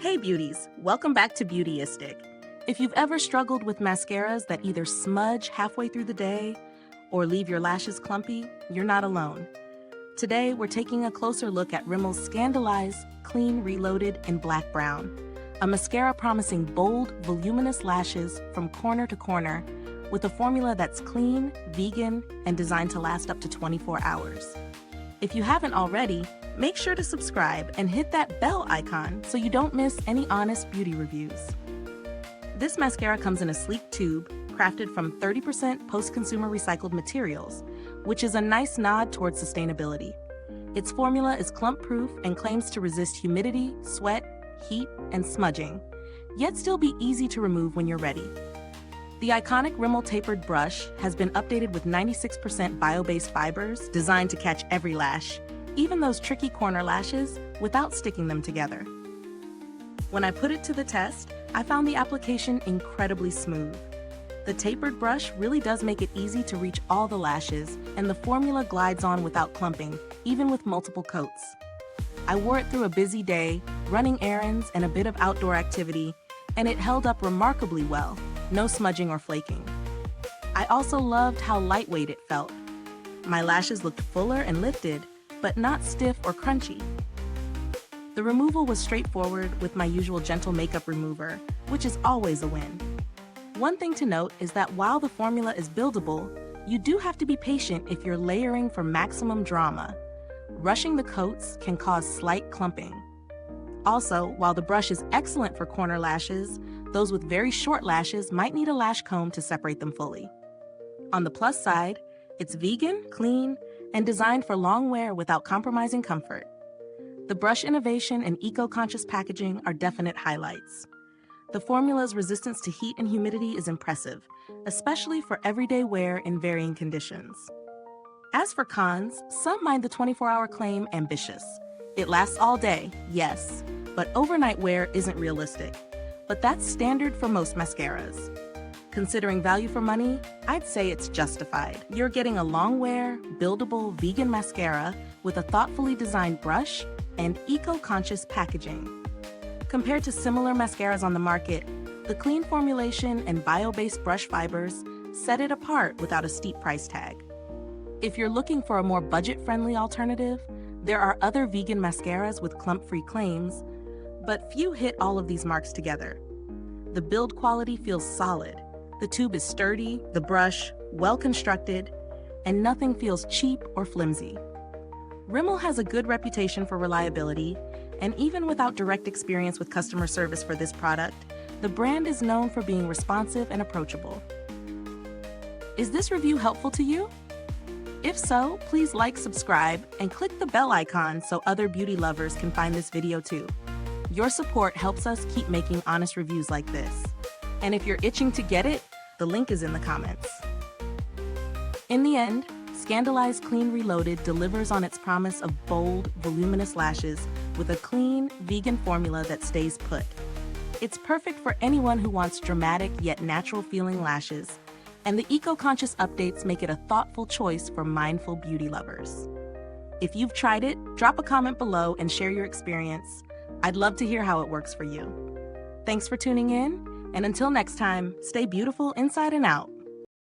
Hey beauties, welcome back to Beautyistic. If you've ever struggled with mascaras that either smudge halfway through the day or leave your lashes clumpy, you're not alone. Today, we're taking a closer look at Rimmel Scandaleyes Clean Reloaded in Black Brown, a mascara promising bold, voluminous lashes from corner to corner with a formula that's clean, vegan, and designed to last up to 24 hours. If you haven't already, make sure to subscribe and hit that bell icon so you don't miss any honest beauty reviews. This mascara comes in a sleek tube crafted from 30% post-consumer recycled materials, which is a nice nod towards sustainability. Its formula is clump-proof and claims to resist humidity, sweat, heat, and smudging, yet still be easy to remove when you're ready. The iconic Rimmel tapered brush has been updated with 96% bio-based fibers designed to catch every lash, even those tricky corner lashes, without sticking them together. When I put it to the test, I found the application incredibly smooth. The tapered brush really does make it easy to reach all the lashes, and the formula glides on without clumping, even with multiple coats. I wore it through a busy day, running errands and a bit of outdoor activity, and it held up remarkably well, no smudging or flaking. I also loved how lightweight it felt. My lashes looked fuller and lifted, but not stiff or crunchy. The removal was straightforward with my usual gentle makeup remover, which is always a win. One thing to note is that while the formula is buildable, you do have to be patient if you're layering for maximum drama. Rushing the coats can cause slight clumping. Also, while the brush is excellent for corner lashes, those with very short lashes might need a lash comb to separate them fully. On the plus side, it's vegan, clean, and designed for long wear without compromising comfort. The brush innovation and eco-conscious packaging are definite highlights. The formula's resistance to heat and humidity is impressive, especially for everyday wear in varying conditions. As for cons, some find the 24-hour claim ambitious. It lasts all day, yes, but overnight wear isn't realistic. But that's standard for most mascaras. Considering value for money, I'd say it's justified. You're getting a long-wear, buildable vegan mascara with a thoughtfully designed brush and eco-conscious packaging. Compared to similar mascaras on the market, the clean formulation and bio-based brush fibers set it apart without a steep price tag. If you're looking for a more budget-friendly alternative, there are other vegan mascaras with clump-free claims, but few hit all of these marks together. The build quality feels solid. The tube is sturdy, the brush well-constructed, and nothing feels cheap or flimsy. Rimmel has a good reputation for reliability, and even without direct experience with customer service for this product, the brand is known for being responsive and approachable. Is this review helpful to you? If so, please like, subscribe, and click the bell icon so other beauty lovers can find this video too. Your support helps us keep making honest reviews like this. And if you're itching to get it, the link is in the comments. In the end, Scandaleyes Clean Reloaded delivers on its promise of bold, voluminous lashes with a clean, vegan formula that stays put. It's perfect for anyone who wants dramatic yet natural-feeling lashes, and the eco-conscious updates make it a thoughtful choice for mindful beauty lovers. If you've tried it, drop a comment below and share your experience. I'd love to hear how it works for you. Thanks for tuning in, and until next time, stay beautiful inside and out.